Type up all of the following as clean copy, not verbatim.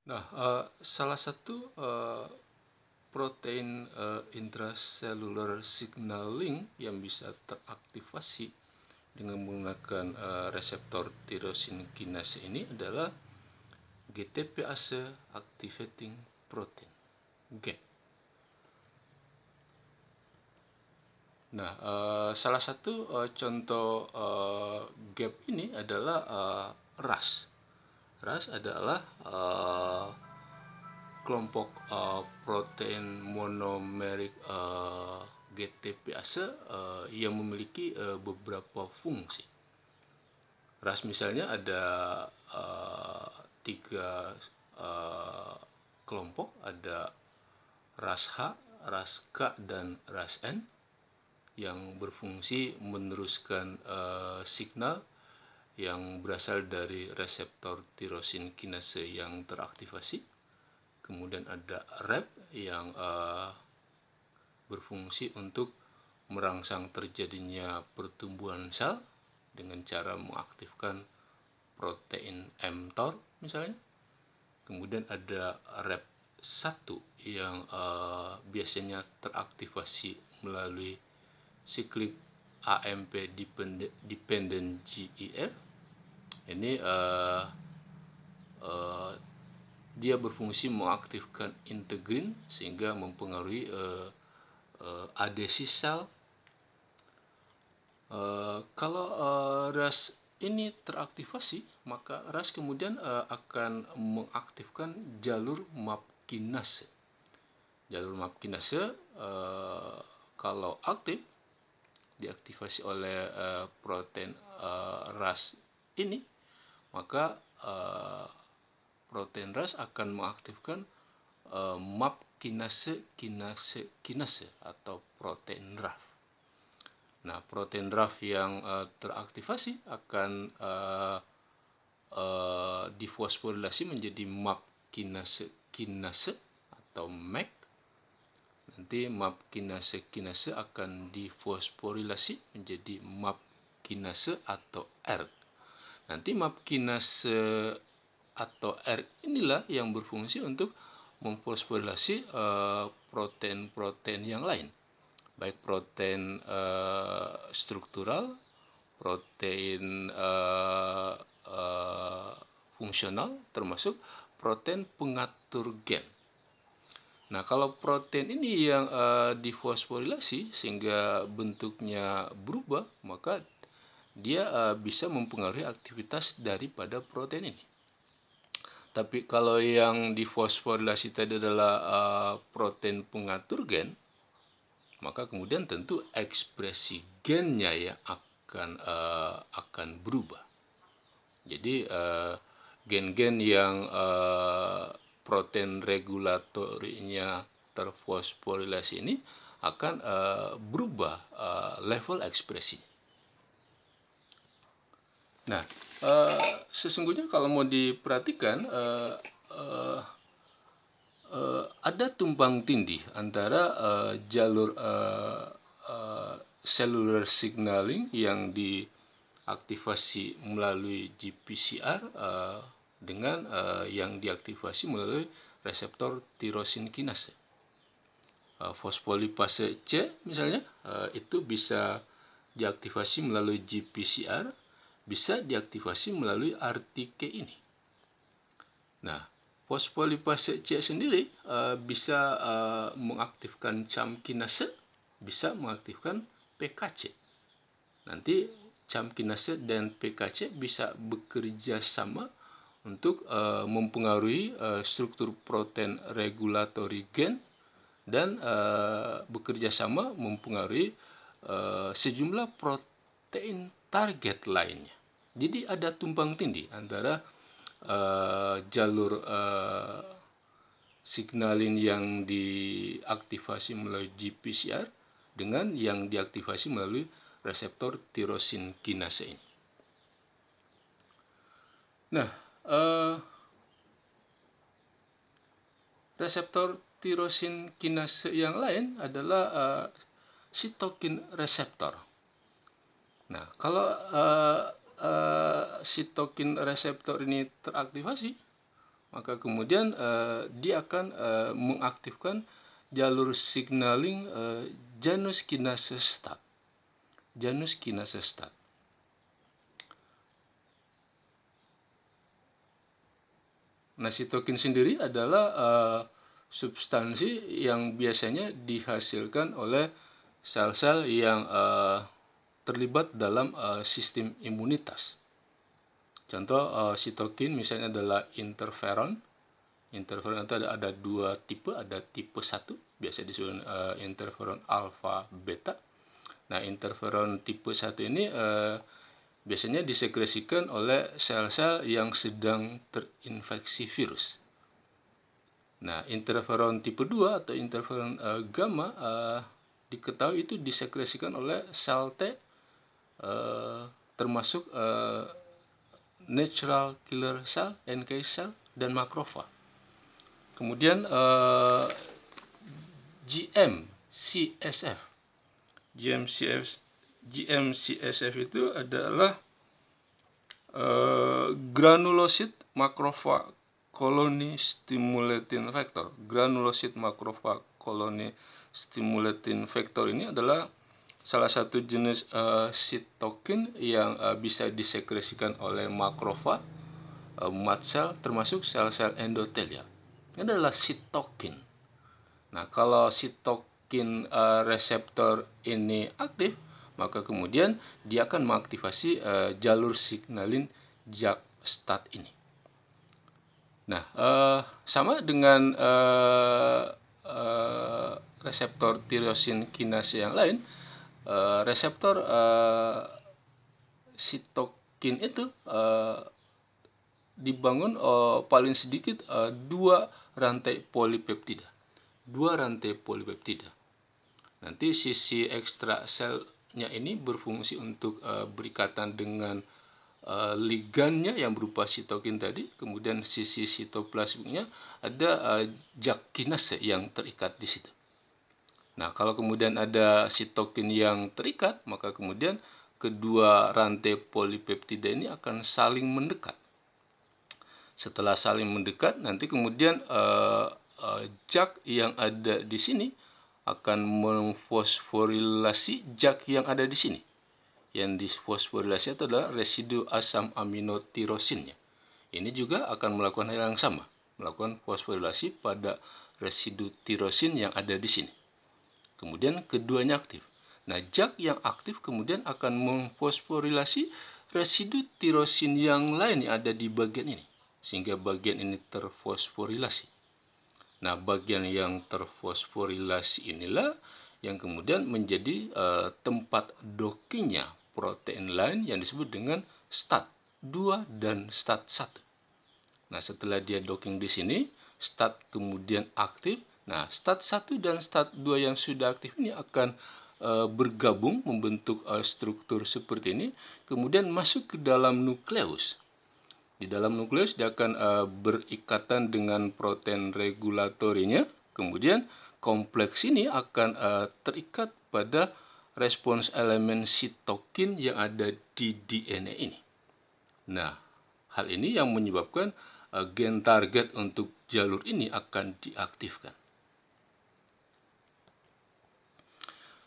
Nah, salah satu protein intracellular signaling yang bisa teraktivasi dengan menggunakan reseptor tirosin kinase ini adalah GTPase activating protein, GAP. Nah, salah satu contoh GAP ini adalah RAS. RAS adalah kelompok protein monomerik GTPase yang memiliki beberapa fungsi. RAS misalnya ada tiga kelompok, ada RAS H, RAS K, dan RAS N yang berfungsi meneruskan signal yang berasal dari reseptor tirosin kinase yang teraktivasi. Kemudian ada RAP yang berfungsi untuk merangsang terjadinya pertumbuhan sel dengan cara mengaktifkan protein mTOR misalnya. Kemudian ada RAP1 yang biasanya teraktivasi melalui siklik AMP dependent GEF. Ini dia berfungsi mengaktifkan integrin sehingga mempengaruhi adesi sel. Kalau RAS ini teraktivasi, maka RAS kemudian akan mengaktifkan jalur MAP kinase. Jalur MAP kinase kalau aktif diaktifasi oleh protein RAS ini, maka protein RAS akan mengaktifkan MAP kinase atau protein RAF. Nah, protein RAF yang teraktivasi akan difosforilasi menjadi MAP kinase atau MEK. Nanti MAP kinase akan difosforilasi menjadi MAP kinase atau ERK. Nanti MAP kinase atau ERK inilah yang berfungsi untuk memfosforilasi protein-protein yang lain, baik protein struktural, protein fungsional, termasuk protein pengatur gen. Nah, kalau protein ini yang difosforilasi sehingga bentuknya berubah, maka dia bisa mempengaruhi aktivitas daripada protein ini. Tapi kalau yang difosforilasi tadi adalah protein pengatur gen, maka kemudian tentu ekspresi gennya yang akan berubah. Jadi gen-gen yang protein regulatorinya terfosforilasi ini akan berubah level ekspresi. Nah, sesungguhnya kalau mau diperhatikan ada tumpang tindih antara jalur cellular signaling yang diaktifasi melalui GPCR dengan yang diaktifasi melalui reseptor tirosin kinase. Fosfolipase C misalnya itu bisa diaktifasi melalui GPCR, bisa diaktifasi melalui RTK ini. Nah, fosfolipase C sendiri bisa mengaktifkan CAM kinase, bisa mengaktifkan PKC. Nanti CAM kinase dan PKC bisa bekerja sama untuk mempengaruhi struktur protein regulatory gen dan bekerja sama mempengaruhi sejumlah protein target lainnya. Jadi ada tumpang tindih antara jalur signaling yang diaktifasi melalui GPCR dengan yang diaktifasi melalui reseptor tirosin kinase ini. Nah, reseptor tirosin kinase yang lain adalah sitokin reseptor. Nah, kalau sitokin reseptor ini teraktivasi, maka kemudian dia akan mengaktifkan jalur signaling Janus kinase STAT. Janus kinase STAT. Nah, sitokin sendiri adalah substansi yang biasanya dihasilkan oleh sel-sel yang terlibat dalam sistem imunitas. Contoh sitokin misalnya adalah interferon. Interferon itu ada dua tipe, ada tipe 1, biasa disebut interferon alfa beta. Nah, interferon tipe 1 ini biasanya disekresikan oleh sel-sel yang sedang terinfeksi virus. Nah, interferon tipe 2 atau interferon gamma diketahui itu disekresikan oleh sel T, termasuk natural killer cell, NK cell, dan makrofag. Kemudian GM-CSF. GM-CSF itu adalah granulocyte macrophage colony stimulating factor. Granulocyte macrophage colony stimulating factor ini adalah salah satu jenis sitokin yang bisa disekresikan oleh makrofag, mast cell, termasuk sel-sel endotelial. Ini adalah sitokin. Nah, kalau sitokin reseptor ini aktif, maka kemudian dia akan mengaktifasi jalur signalin JAK-STAT ini. Nah, sama dengan reseptor tirosin kinase yang lain, reseptor sitokin itu dibangun paling sedikit dua rantai polipeptida. Nanti sisi ekstraselnya ini berfungsi untuk berikatan dengan ligannya yang berupa sitokin tadi. Kemudian sisi sitoplasmiknya ada JAK kinase yang terikat di situ. Nah, kalau kemudian ada sitokin yang terikat, maka kemudian kedua rantai polipeptida ini akan saling mendekat. Setelah saling mendekat, nanti kemudian JAK yang ada di sini akan memfosforilasi JAK yang ada di sini. Yang disfosforilasi itu adalah residu asam amino tirosinnya. Ini juga akan melakukan hal yang sama, melakukan fosforilasi pada residu tirosin yang ada di sini. Kemudian keduanya aktif. Nah, JAK yang aktif kemudian akan memfosforilasi residu tirosin yang lain yang ada di bagian ini, sehingga bagian ini terfosforilasi. Nah, bagian yang terfosforilasi inilah yang kemudian menjadi tempat dockingnya protein lain yang disebut dengan STAT2 dan STAT1. Nah, setelah dia docking di sini, STAT kemudian aktif. Nah, STAT1 dan STAT2 yang sudah aktif ini akan bergabung membentuk struktur seperti ini, kemudian masuk ke dalam nukleus. Di dalam nukleus dia akan berikatan dengan protein regulatorinya, kemudian kompleks ini akan terikat pada respons elemen sitokin yang ada di DNA ini. Nah, hal ini yang menyebabkan gen target untuk jalur ini akan diaktifkan.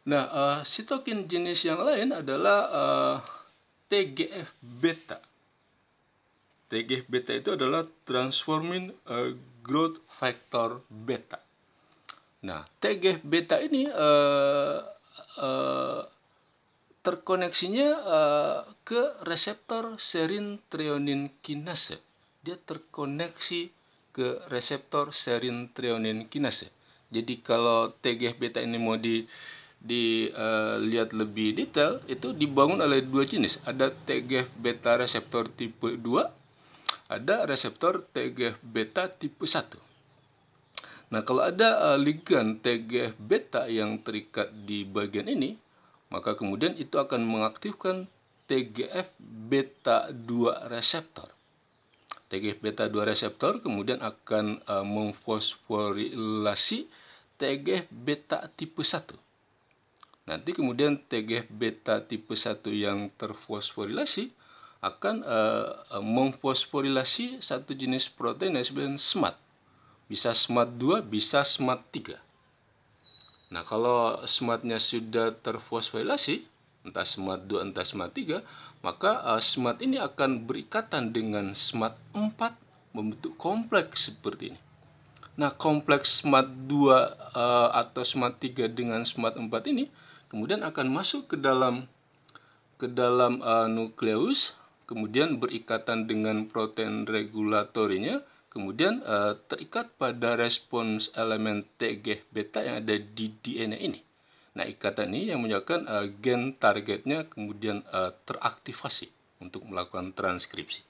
Nah, sitokin jenis yang lain adalah TGF-beta. TGF-beta itu adalah transforming growth factor beta. Nah, TGF-beta ini terkoneksinya ke reseptor serin threonine kinase. Dia terkoneksi ke reseptor serin threonine kinase. Jadi kalau TGF-beta ini mau dilihat lebih detail, itu dibangun oleh dua jenis. Ada TGF-beta reseptor tipe 2, ada reseptor TGF-beta tipe 1. Nah, kalau ada ligan TGF-beta yang terikat di bagian ini, maka kemudian itu akan mengaktifkan TGF-beta 2 reseptor. TGF-beta 2 reseptor kemudian akan memfosforilasi TGF-beta tipe 1. Nanti kemudian TGF-beta tipe 1 yang terfosforilasi akan memfosforilasi satu jenis protein yang disebut SMAD. Bisa SMAD2, bisa SMAD3. Nah, kalau SMAD-nya sudah terfosforilasi, entah SMAD2, entah SMAD3, maka SMAD ini akan berikatan dengan SMAD4 membentuk kompleks seperti ini. Nah, kompleks SMAD2 atau SMAD3 dengan SMAD4 ini kemudian akan masuk ke dalam nukleus, kemudian berikatan dengan protein regulatorinya, kemudian terikat pada respons elemen TGF beta yang ada di DNA ini. Nah, ikatan ini yang menyebabkan gen targetnya kemudian teraktivasi untuk melakukan transkripsi.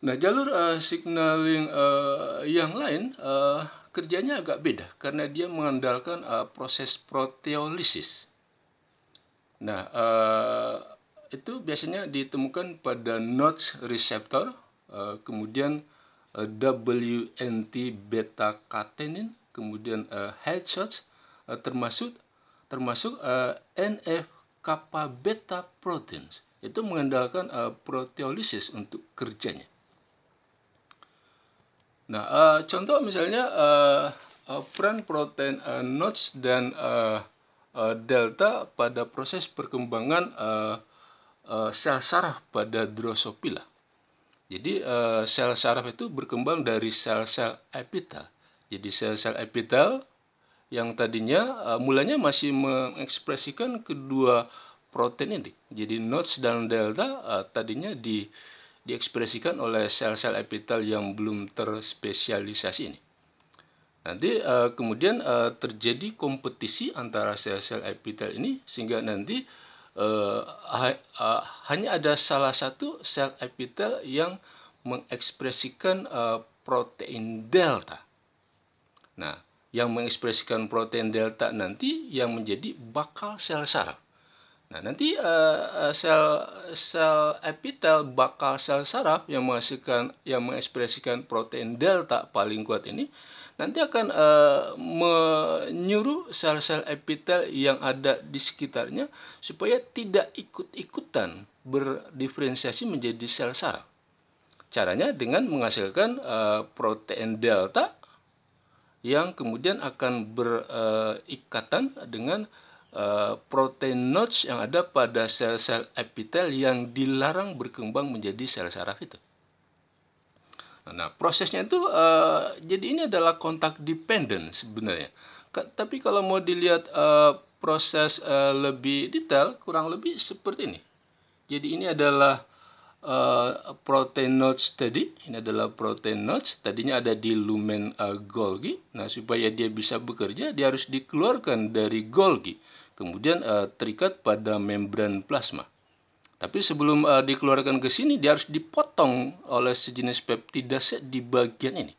Nah, jalur signaling yang lain kerjanya agak beda karena dia mengandalkan proses proteolisis. Nah, itu biasanya ditemukan pada Notch receptor, kemudian WNT beta catenin, kemudian headshots, termasuk NF kappa beta proteins. Itu mengandalkan proteolisis untuk kerjanya. Nah, contoh misalnya peran protein Notch dan delta pada proses perkembangan sel saraf pada Drosophila. Jadi sel saraf itu berkembang dari sel-sel epitel. Jadi sel-sel epitel yang tadinya mulanya masih mengekspresikan kedua protein ini. Jadi Notch dan delta tadinya diekspresikan oleh sel-sel epitel yang belum terspesialisasi ini. Nanti kemudian terjadi kompetisi antara sel-sel epitel ini sehingga nanti hanya ada salah satu sel epitel yang mengekspresikan protein delta. Nah, yang mengekspresikan protein delta nanti yang menjadi bakal sel saraf. Nah, nanti sel epitel bakal sel saraf yang mengekspresikan protein delta paling kuat ini nanti akan menyuruh sel-sel epitel yang ada di sekitarnya supaya tidak ikut-ikutan berdiferensiasi menjadi sel saraf. Caranya dengan menghasilkan protein delta yang kemudian akan berikatan dengan protein Notch yang ada pada sel-sel epitel yang dilarang berkembang menjadi sel saraf itu. Nah, prosesnya itu jadi ini adalah kontak dependent sebenarnya. Tapi kalau mau dilihat proses lebih detail, kurang lebih seperti ini. Jadi ini adalah protein Notch tadi. Ini adalah protein Notch. Tadinya ada di lumen Golgi. Nah, supaya dia bisa bekerja, dia harus dikeluarkan dari Golgi. Kemudian terikat pada membran plasma. Tapi sebelum dikeluarkan ke sini, dia harus dipotong oleh sejenis peptidase di bagian ini.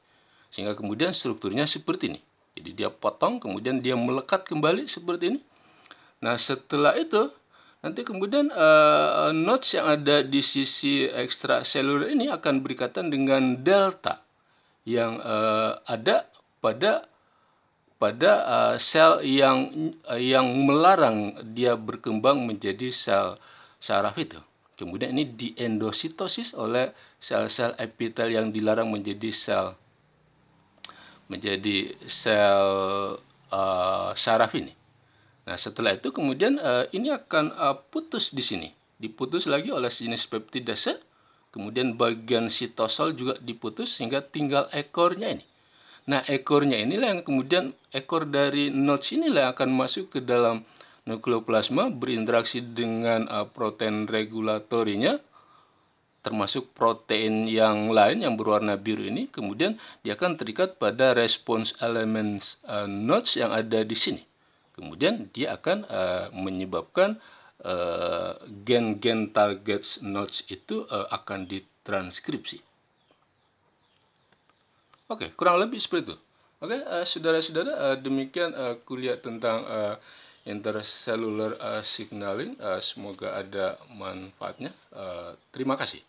Sehingga kemudian strukturnya seperti ini. Jadi dia potong, kemudian dia melekat kembali seperti ini. Nah, setelah itu, nanti kemudian Notch yang ada di sisi ekstraseluler ini akan berikatan dengan delta yang ada pada sel yang melarang dia berkembang menjadi sel saraf itu. Kemudian ini diendositosis oleh sel-sel epitel yang dilarang menjadi sel saraf ini. Nah, setelah itu kemudian ini akan putus di sini. Diputus lagi oleh jenis peptidase. Kemudian bagian sitosol juga diputus sehingga tinggal ekornya ini. Nah, ekornya inilah yang kemudian ekor dari Notch inilah yang akan masuk ke dalam nukleoplasma berinteraksi dengan protein regulatorinya, termasuk protein yang lain yang berwarna biru ini. Kemudian dia akan terikat pada respons elemen Notch yang ada di sini. Kemudian dia akan menyebabkan gen-gen target Notch itu akan ditranskripsi. Oke, kurang lebih seperti itu. Oke, saudara-saudara, demikian kuliah tentang intercellular signaling. Semoga ada manfaatnya. Terima kasih.